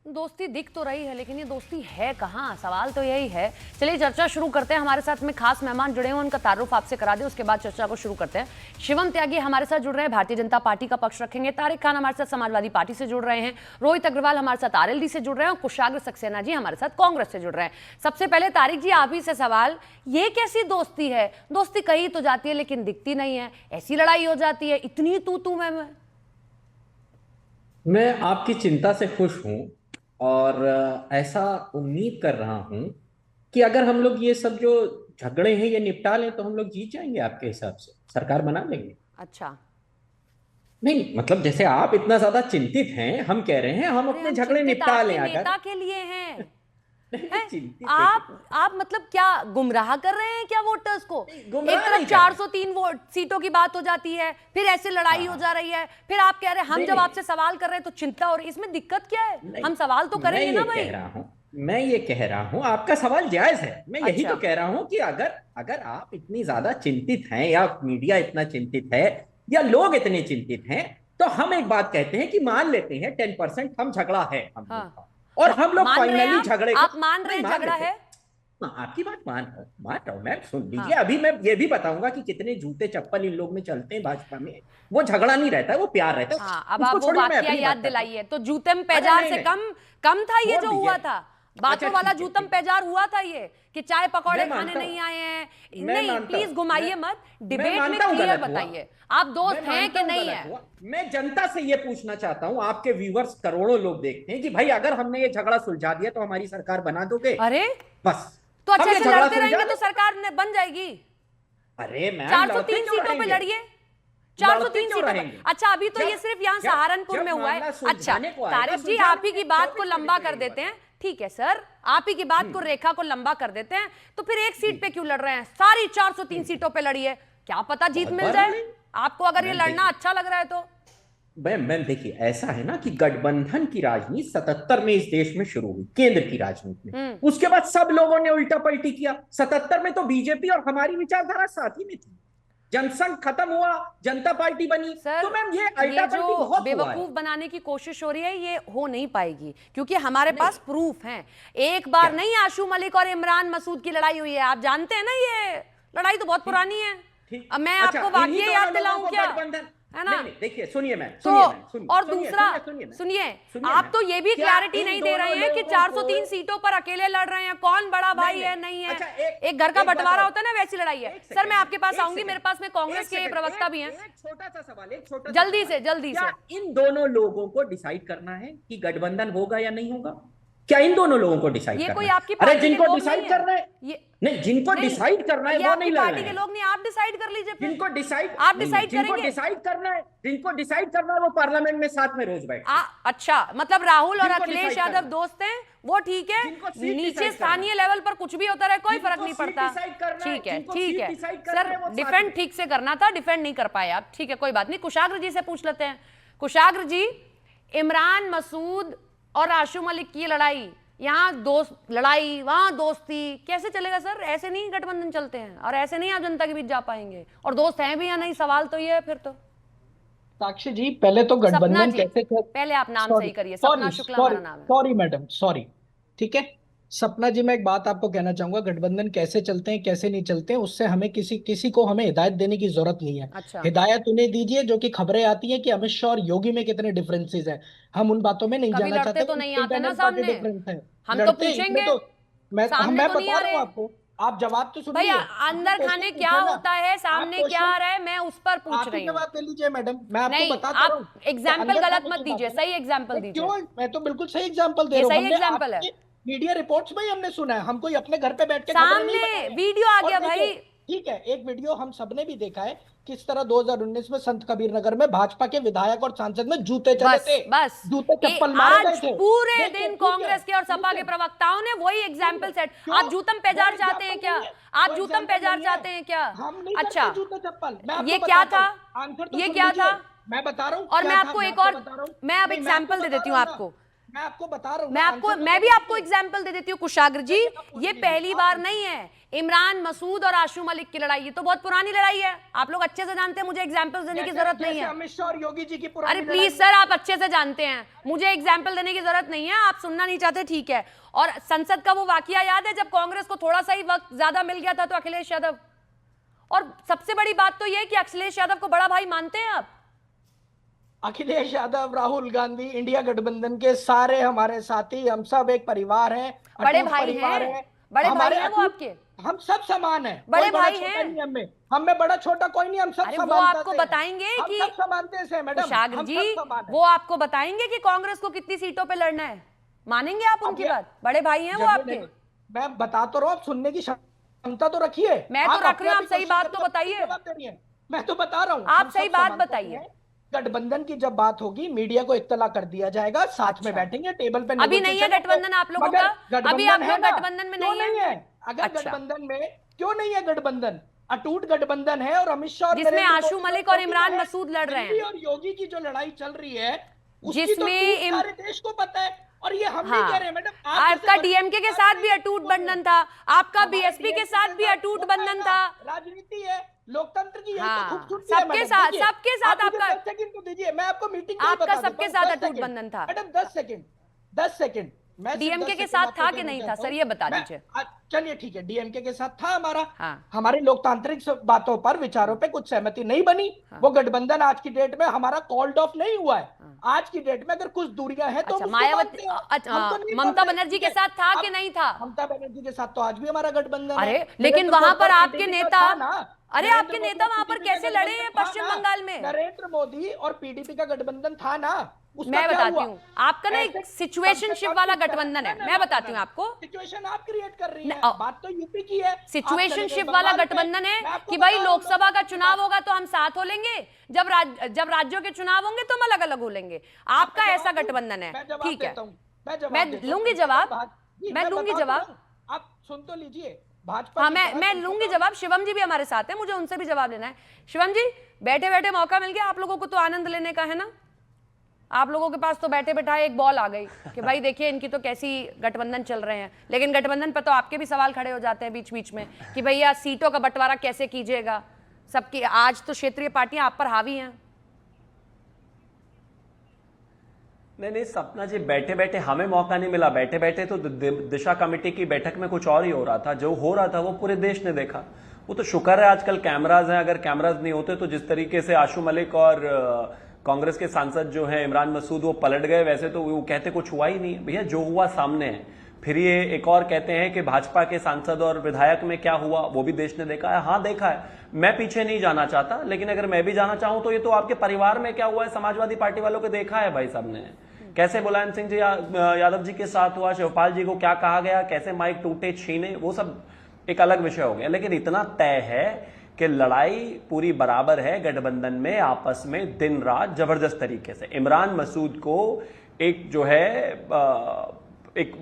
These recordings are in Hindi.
दोस्ती दिख तो रही है, लेकिन ये दोस्ती है कहाँ? सवाल तो यही है। चलिए चर्चा शुरू करते हैं। हमारे साथ में खास मेहमान जुड़े हैं, उनका तारुफ आपसे करा दें, उसके बाद चर्चा को शुरू करते हैं। शिवम त्यागी हमारे साथ जुड़ रहे हैं, भारतीय जनता पार्टी का पक्ष रखेंगे। तारिक खान हमारे साथ समाजवादी पार्टी से जुड़ रहे हैं। रोहित अग्रवाल हमारे साथ आरएलडी से जुड़ रहे हैं और कुशाग्र सक्सेना जी हमारे साथ कांग्रेस से जुड़ रहे हैं। सबसे पहले तारिक जी, आप ही से सवाल, ये कैसी दोस्ती है? दोस्ती कही तो जाती है लेकिन दिखती नहीं है, ऐसी लड़ाई हो जाती है, इतनी तू मैं आपकी चिंता से खुश हूं और ऐसा उम्मीद कर रहा हूं कि अगर हम लोग ये सब जो झगड़े हैं ये निपटा लें तो हम लोग जीत जाएंगे। आपके हिसाब से सरकार बना लेंगे। अच्छा, नहीं मतलब जैसे आप इतना ज्यादा चिंतित हैं, हम कह रहे हैं हम अरे अपने हम झगड़े चिंतित निपटा आपके लें। अगर नेता के लिए हैं। नहीं हैं? चिंतित आप मतलब क्या गुमराह कर रहे हैं क्या वोटर्स को? गुमराह एक नहीं तरफ कर रहे। 403 वोट सीटों की बात हो जाती है, फिर ऐसे लड़ाई हो जा रही है, फिर आप कह रहे हैं हम नहीं जब नहीं आपसे सवाल कर रहे हैं तो चिंता हो रही है। इसमें दिक्कत क्या है? नहीं, हम सवाल तो मैं करेंगे ये ना भाई। कह रहा हूं मैं ये कह रहा हूं आपका सवाल जायज है। मैं यही अच्छा, तो कह रहा हूं कि अगर अगर आप इतनी ज्यादा चिंतित हैं या मीडिया इतना चिंतित है या लोग इतने चिंतित हैं तो हम एक बात कहते हैं कि मान लेते हैं 10% हम झगड़ा है हम लोग हाँ, का, और हम लोग मान रहे हैं फाइनली झगड़े को आप मान रहे नहीं हैं मान झगड़ा लेते। है? हाँ, आपकी बात मान रहा हूं मैं। सुन लीजिए, हाँ अभी मैं ये भी बताऊंगा कि कितने जूते चप्पल इन लोग में चलते हैं भाजपा में। वो झगड़ा नहीं रहता है, वो प्यार रहता है। हाँ, अब उसको आप वो छोड़िए, मैं वाकया अपनी याद बात करता हूँ। दिलाइए। तो जूतम अरे पैजार नहीं से नहीं, कम कम था ये छोड़ जो दीजिए। हुआ था? अच्छा बातों वाला ठीक है जूतम ठीक है, पैजार हुआ था ये कि चाय पकौड़े मैं खाने मानता नहीं हूँ। आए हैं? मैं नहीं, मानता प्लीज हूँ घुमाइए मत, मैं डिबेट में मानता हूँ क्लियर गलत हुआ। बताइए आप मैं दोस्त हैं मानता कि हूँ नहीं गलत है। हुआ। मैं जनता से ये पूछना चाहता हूँ, आपके व्यूवर्स करोड़ों लोग देखते हैं कि भाई अगर हमने ये झगड़ा सुलझा दिया तो हमारी सरकार बना दोगे? अरे बस तो अच्छा, हम ये ऐसे झगड़ा लड़ते सुलझा रहेंगे तो लें। सरकार बन जाएगी। अरे मैम, लड़ते 403 क्यों सीटों पे रहेंगे? लड़िए, लड़ते 403 क्यों सीटों पे। रहेंगे? अच्छा, अभी तो ये जब सिर्फ यहाँ जब सहारनपुर जब में हुआ है। मामला अच्छा सुलझाने को आएगा, तारिक जी, सुलझा आप ही लेंगे। की बात को 24 लंबा मिनट कर लगेंगे देते बस। हैं। ठीक है सर, आप ही की बात को, रेखा को लंबा कर देते हैं। तो फिर एक सीट पे क्यों लड़ रहे हैं? सारी 403 सीटों पे लड़िए, क्या पता जीत बहुत मिल बार जाए लड़े आपको, अगर ये मैम। लड़ना देखिए अच्छा लग रहा है तो। मैम देखिए, ऐसा है ना कि गठबंधन की राजनीति 77 में इस देश में शुरू हुई, केंद्र की राजनीति में। उसके बाद सब लोगों ने उल्टा पलटी किया। 77 में तो बीजेपी और हमारी विचारधारा साथ ही में थी। जनसंघ खत्म हुआ, जनता पार्टी बनी। तो सर, मैम ये ये अल्टा जो पलटी बहुत हुआ है। बेवकूफ बनाने की कोशिश हो रही है ये हो नहीं पाएगी, क्योंकि हमारे नहीं पास प्रूफ है। एक बार क्या? नहीं, आशू मलिक और इमरान मसूद की लड़ाई हुई है, आप जानते हैं ना। ये लड़ाई तो बहुत ठीक पुरानी है। ठीक। अब मैं अच्छा, आपको इन्हीं वाकई दोनों याद लोगों दिलाऊं को क्या? गठबंधन। है ना? नहीं नहीं, देखिए सुनिए मैम, तो सुनिए मैम, सुनिए और सुनिए दूसरा सुनिए मैम, सुनिए, सुनिए आप मैम। तो ये भी क्या क्लैरिटी इन नहीं दे दोनों रहे हैं कि लोगों 403 को सीटों पर अकेले लड़ रहे हैं, कौन बड़ा भाई है नहीं है। अच्छा एक घर का एक बात बंटवारा और। होता है ना, वैसी लड़ाई है। एक सर, सेकंड मैं आपके पास एक आऊंगी, सेकंड मेरे पास में कांग्रेस एक के सेकंड प्रवक्ता भी हैं। एक छोटा सा सवाल, एक छोटा सा जल्दी सवाल। से जल्दी क्या से। इन दोनों लोगों को डिसाइड करना है कि गठबंधन होगा या नहीं होगा? क्या इन दोनों लोगों को डिसाइड ये करना कोई है? आपकी अरे पार्टी के जिनको लोग नहीं डिसाइड है करना है, ये। नहीं जिनको नहीं, डिसाइड करना है ये वो आपकी नहीं लड़ पार्टी रहे के हैं। लोग नहीं, आप डिसाइड कर लीजिए फिर। जिनको डिसाइड आप नहीं डिसाइड जिनको करेंगे। डिसाइड करना है, जिनको डिसाइड करना है वो पार्लियामेंट में साथ में रोज बैठे। अच्छा, मतलब राहुल और जिनको अखिलेश डिसाइड यादव करना, दोस्त हैं, वो ठीक है। जिनको सीट नीचे डिसाइड करना स्थानीय है, लेवल पर कुछ भी होता रहे, कोई फर्क जिनको नहीं सीट पड़ता। डिसाइड करना है, ठीक है, जिनको ठीक सीट है डिसाइड करना सर, है वो साथ डिफेंड में। ठीक से करना था, डिफेंड नहीं कर पाए आप। ठीक है, कोई बात नहीं। कुशाग्र जी से पूछ लेते हैं। कुशाग्र जी, इमरान मसूद और आशू मलिक की लड़ाई, यहाँ दोस्त लड़ाई वहां दोस्ती, कैसे चलेगा सर? ऐसे नहीं गठबंधन चलते हैं, और ऐसे नहीं आप जनता के बीच जा पाएंगे। और दोस्त हैं भी या नहीं, सवाल तो ये है फिर तो। साक्षी जी, पहले तो सपना गठबंधन जी, कैसे पहले आप नाम सॉरी सही करिए। सॉरी सपना शुक्ला सॉरी हमारा नाम है। Sorry madam, sorry. ठीक है सपना जी, मैं एक बात आपको कहना चाहूंगा, गठबंधन कैसे चलते हैं कैसे नहीं चलते हैं उससे हमें किसी किसी को हमें हिदायत देने की जरूरत नहीं है। अच्छा, हिदायत उन्हें दीजिए जो कि खबरें आती हैं कि अमित शाह और योगी में कितने डिफरेंसेस हैं। हम उन बातों में नहीं कभी जाना लड़ते चाहते, तो वो नहीं आते ना इंटरनल पार्टी सामने। डिफरेंस है। हम तो लड़ते हैं इसमें पूछेंगे, तो सामने मैं तो नहीं बता आ रहा हूँ रहे। आपको। आप जवाब तो भाई, सुनिए, आपने अंदर क्वेश्चन खाने क्या पूछा ना। होता है, आप सामने क्या आ क्वेश्चन रहा है, मैं उस पर पूछ आप ही रही हूँ। जवाब दे लीजिए मैडम, मैं आपको नहीं, बताता रहा हूँ आप कि एग्जाम्पल अंदर गलत खाने मत की बात दीजिए, है ना। सही एग्जाम्पल मैं दीजिए। क्यों, मैं तो बिल्कुल सही एग्जांपल दे ये रहा हूँ। सही हमने एग्जाम्पल है। आपके मीडिया रिपोर्ट्स में ही हमने सुना है, हम कोई अपने घर पे बैठ के खबरें नहीं बता सामने रहे। वीडियो आ और गया देखिए, भाई। ठीक है, एक वीडियो हम सबने भी देखा है किस तरह 2019 में संत कबीर नगर में भाजपा के विधायक और सांसद में जूते चले बस थे, बस जूते चप्पल मारे गए आज थे। पूरे देखिए दिन ठीक है, कांग्रेस के और सपा ठीक के है, प्रवक्ताओं ने वही एग्जाम्पल सेट। क्यों? आप जूतम वो पेजार चाहते हैं एग्जाम्पल क्या? नहीं है, आप वो जूतम एग्जाम्पल पेजार नहीं है। चाहते हैं क्या? हम नहीं अच्छा, करते जूते चप्पल। मैं ये आपको क्या बताता था? हूँ, आंसर तो ये सुन क्या था? लीजिए। मैं बता रहा हूँ और क्या मैं था, आपको मैं एक आपको और, बता रहा हूँ। मैं अब नहीं, मैं आपको एग्जाम्पल दे बता देती रहा हूँ हूँ ना। आपको। मैं आपको बता रहा हूँ, मैं भी आपको एग्जाम्पल दे देती हूँ कुशाग्र जी। ये पहली बार नहीं है इमरान मसूद और आशू मलिक की लड़ाई, ये तो बहुत पुरानी लड़ाई है, आप लोग अच्छे से जानते हैं, मुझे एग्जाम्पल देने की जरूरत नहीं है। अमित शाह और योगी जी की अरे पुरानी प्लीज सर, आप अच्छे से जानते हैं, मुझे एग्जाम्पल देने की जरूरत नहीं है, आप सुनना नहीं चाहते ठीक है। और संसद का वो वाकया याद है जब कांग्रेस को थोड़ा सा ही वक्त ज्यादा मिल गया था तो अखिलेश यादव, और सबसे बड़ी बात तो ये कि अखिलेश यादव को बड़ा भाई मानते हैं आप। अखिलेश यादव, राहुल गांधी, इंडिया गठबंधन के सारे हमारे साथी, हम सब एक परिवार हैं, बड़े अटूट भाई परिवार हैं, है। बड़े भाई हमारे हैं वो अटूट- आपके, हम सब समान हैं, बड़े कोई बड़ा भाई छोटा हैं। नहीं, हम में बड़ा छोटा कोई नहीं, हम सब अरे वो समानता आपको से बताएंगे हम कि सब समानते से मैडम, कुशाग्र हम जी सब समान हैं। वो आपको बताएंगे कि कांग्रेस को कितनी सीटों पे लड़ना है, मानेंगे आप उनकी बात? बड़े भाई हैं वो आपके। मैं बता तो रहा हूँ, आप सुनने की क्षमता तो रखिए। मैं तो आप रख रही हूँ, अपना आप सही भी बात क्वेश्चन तो करके बताइए। जवाब दे रही हैं। मैं तो बता रहा हूँ, आप हम सही सब बात समानता बताइए। से हैं। गठबंधन की जब बात होगी मीडिया को इत्तला कर दिया जाएगा, साथ में अच्छा। बैठेंगे टेबल पे। अभी नहीं है गठबंधन आप लोगों का? अभी आप लोग गठबंधन में नहीं है? अगर अच्छा। गठबंधन में क्यों नहीं है? गठबंधन अटूट गठबंधन है, और अमित शाह और जिसमें नरेंद्र आशू मोदी मलिक और और योगी इमरान है। मसूद लड़ रहे हैं। दिल्ली और योगी की जो लड़ाई चल रही है उसकी तो जिसमें टूट सारे देश को पता है, और ये हम नहीं हाँ। कह रहे हैं मैडम। आप आपका जैसे डीएमके के साथ भी अटूट बंधन था, आपका हमारे बीएसपी के DMK साथ भी अटूट होता है बंधन ना, था। राजनीति है, लोकतंत्र की यही हाँ, तो खूबसूरती है सबके मैडम। साथ- देखिए, सबके साथ आप मुझे आपका- 10 सेकंड तो दीजिए, मैं आपको मीटिंग आपका सबके साथ अटूट बंधन था। Madam 10 second, 10 second. मैं सिर्फ डीएमके 10 के सेकंड साथ आपको था कि देना नहीं था चाहता सर, हूं। ये बता मैं- दीजिए। चलिए ठीक है, डीएमके के साथ था हमारा। हाँ। हमारी लोकतांत्रिक बातों पर, विचारों पे कुछ सहमति नहीं बनी। वो गठबंधन आज की डेट में हमारा कॉल्ड ऑफ नहीं हुआ है। आज की डेट में अगर कुछ दूरियां हैं तो अच्छा, हम उसको मायावती मानते हैं। हम तो नहीं ममता मानते। बनर्जी के ठीक है। साथ था अब कि नहीं था? ममता बनर्जी के साथ तो आज भी हमारा गठबंधन है। अरे लेकिन नरेंद्र वहां मोदी पर और आपके PDP का नेता, था ना। अरे नरेंद्र आपके मोदी नेता और वहां पर PDP का कैसे लड़े हैं गठबंधन था पश्चिम ना। बंगाल में? नरेंद्र मोदी और पीडीपी का गठबंधन था ना। उसका मैं क्या बताती हुआ? हूँ, आपका ना एक ऐसे सिचुएशनशिप कम से वाला कम गठबंधन है। ना, मैं बताती हूँ आपको, सिचुएशन आप क्रिएट कर रही न- हैं। बात तो यूपी की है। आप चले गए सिचुएशनशिप वाला बंगाल में। गठबंधन है मैं आपको कि भाई बता रहा हूँ, लोकसभा का लोकसभा चुनाव होगा तो हम साथ हो लेंगे, जब राज्यों के चुनाव होंगे तो हम अलग अलग हो लेंगे। आपका ऐसा गठबंधन है, ठीक है? मैं लूंगी जवाब, मैं लूंगी जवाब। आप सुन तो लीजिए। भाजपा हाँ, की मैं तरफ लूंगी जवाब। शिवम जी भी हमारे साथ हैं, मुझे उनसे भी जवाब लेना है। शिवम जी, बैठे बैठे मौका मिल गया आप लोगों को तो आनंद लेने का, है ना? आप लोगों के पास तो बैठे बैठाए एक बॉल आ गई कि भाई देखिए इनकी तो कैसी गठबंधन चल रहे हैं। लेकिन गठबंधन पर तो आपके भी सवाल खड़े हो जाते हैं बीच बीच में कि भैया सीटों का बंटवारा कैसे कीजिएगा? सबकी आज तो क्षेत्रीय पार्टियां आप पर हावी हैं। नहीं सपना जी, बैठे बैठे हमें मौका नहीं मिला। बैठे बैठे तो दिशा कमेटी की बैठक में कुछ और ही हो रहा था। जो हो रहा था वो पूरे देश ने देखा। वो तो शुक्र है आजकल कैमराज हैं। अगर कैमराज नहीं होते तो जिस तरीके से आशू मलिक और कांग्रेस के सांसद जो हैं इमरान मसूद वो पलट गए, वैसे तो वो कहते कुछ हुआ ही नहीं। भैया जो हुआ सामने है। फिर ये एक और कहते हैं कि भाजपा के सांसद और विधायक में क्या हुआ वो भी देश ने देखा है। हाँ देखा है, मैं पीछे नहीं जाना चाहता, लेकिन अगर मैं भी जाना चाहूं तो ये तो आपके परिवार में क्या हुआ है, समाजवादी पार्टी वालों को देखा है भाई साहब ने। कैसे मुलायम सिंह जी यादव जी के साथ हुआ, शिवपाल जी को क्या कहा गया, कैसे माइक टूटे छीने, वो सब एक अलग विषय हो गया। लेकिन इतना तय है कि लड़ाई पूरी बराबर है गठबंधन में, आपस में दिन रात जबरदस्त तरीके से। इमरान मसूद को एक जो है एक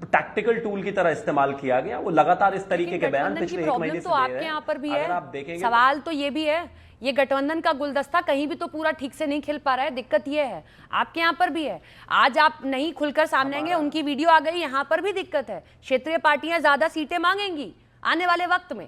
टैक्टिकल टूल की तरह इस्तेमाल किया गया। वो लगातार इस तरीके के बयान पिछले एक महीने से तो आपके यहाँ पर भी है। अगर आप देखेंगे सवाल तो ये भी है, ये गठबंधन का गुलदस्ता कहीं भी तो पूरा ठीक से नहीं खिल पा रहा है। दिक्कत ये है, आपके यहाँ पर भी है। आज आप नहीं खुलकर सामने आएंगे, उनकी वीडियो आ गई, यहाँ पर भी दिक्कत है। क्षेत्रीय पार्टियां ज्यादा सीटें मांगेंगी आने वाले वक्त में।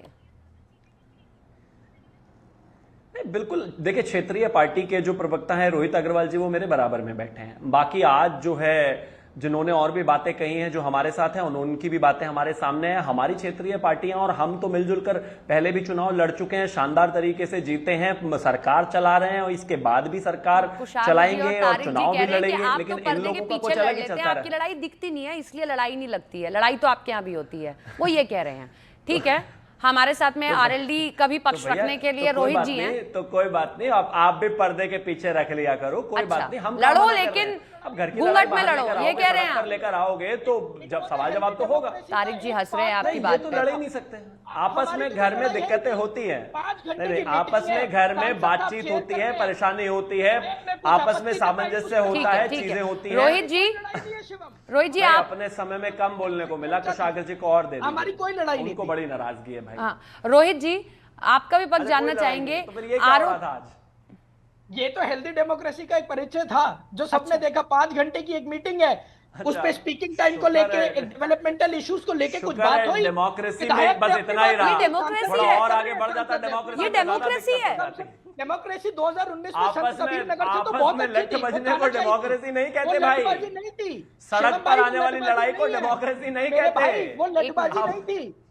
बिल्कुल, देखिए क्षेत्रीय पार्टी के जो प्रवक्ता हैं रोहित अग्रवाल जी, वो मेरे बराबर में बैठे हैं। बाकी आज जो है जिन्होंने और भी बातें कही हैं जो हमारे साथ हैं, उनकी भी बातें हमारे सामने हैं। हमारी क्षेत्रीय पार्टियां और हम तो मिलजुल कर पहले भी चुनाव लड़ चुके हैं, शानदार तरीके से जीते हैं, सरकार चला रहे हैं और इसके बाद भी सरकार चलाएंगे और चुनाव भी लड़ेंगे। लेकिन इन लोगों का कुछ अलग ही चलता है। आपकी लड़ाई दिखती नहीं है इसलिए लड़ाई नहीं लगती है। लड़ाई तो आपके यहाँ भी होती है, वो ये कह रहे हैं। ठीक है, हमारे साथ में आरएलडी का भी पक्ष रखने के लिए रोहित जी हैं। तो कोई बात नहीं, आप भी पर्दे के पीछे रख लिया करो, कोई बात नहीं। हम लड़ो, लेकिन अब घर की घूंघट में लड़ो, ये कह रहे हैं। लेकर आओगे तो जब सवाल जवाब तो होगा। तारिक जी हंस रहे हैं आपकी बात तो पे। लड़ ही नहीं सकते। आपस में घर में दिक्कतें होती हैं, नहीं आपस में घर में बातचीत होती है, परेशानी होती है, आपस में सामंजस्य होता है, चीजें होती है। रोहित जी आप अपने समय में कम बोलने को मिला, कुशाग्र जी को और दे दी। हमारी कोई लड़ाई नहीं, उनको बड़ी नाराजगी है भाई। हाँ, रोहित जी आपका भी पक्ष जानना चाहेंगे। तो फिर ये क्या हो रहा था आज? ये तो हेल्दी डेमोक्रेसी का एक परिचय था जो सबने देखा। 5 घंटे की एक मीटिंग है, उस पे स्पीकिंग टाइम को लेके, डेवलपमेंटल इश्यूज को लेके कुछ शुक्र बात है हुई? डेमोक्रेसी विधायक में बस ने अपनी इतना ही बात रहा। ये डेमोक्रेसी थोड़ा है। और आगे बढ़ जाता डेमोक्रेसी ये में ज्यादा डेमोक्रेसी दिक्कत है। हो जाती। डेमोक्रेसी 2019 में आपस संत में कबीर नगर से तो आपस बहुत में अच्छी लठ थी, वो बजने जाना को चाहिए डेमोक्रेसी नहीं थी। कहते वो भाई। लठबाजी नहीं थी सड़क शिवम पर भाई, आने वो वाली लठबाजी लड़ाई को नहीं है। डेमोक्रेसी नहीं मेरे कहते। भाई वो लठबाजी मिनट। नहीं थी,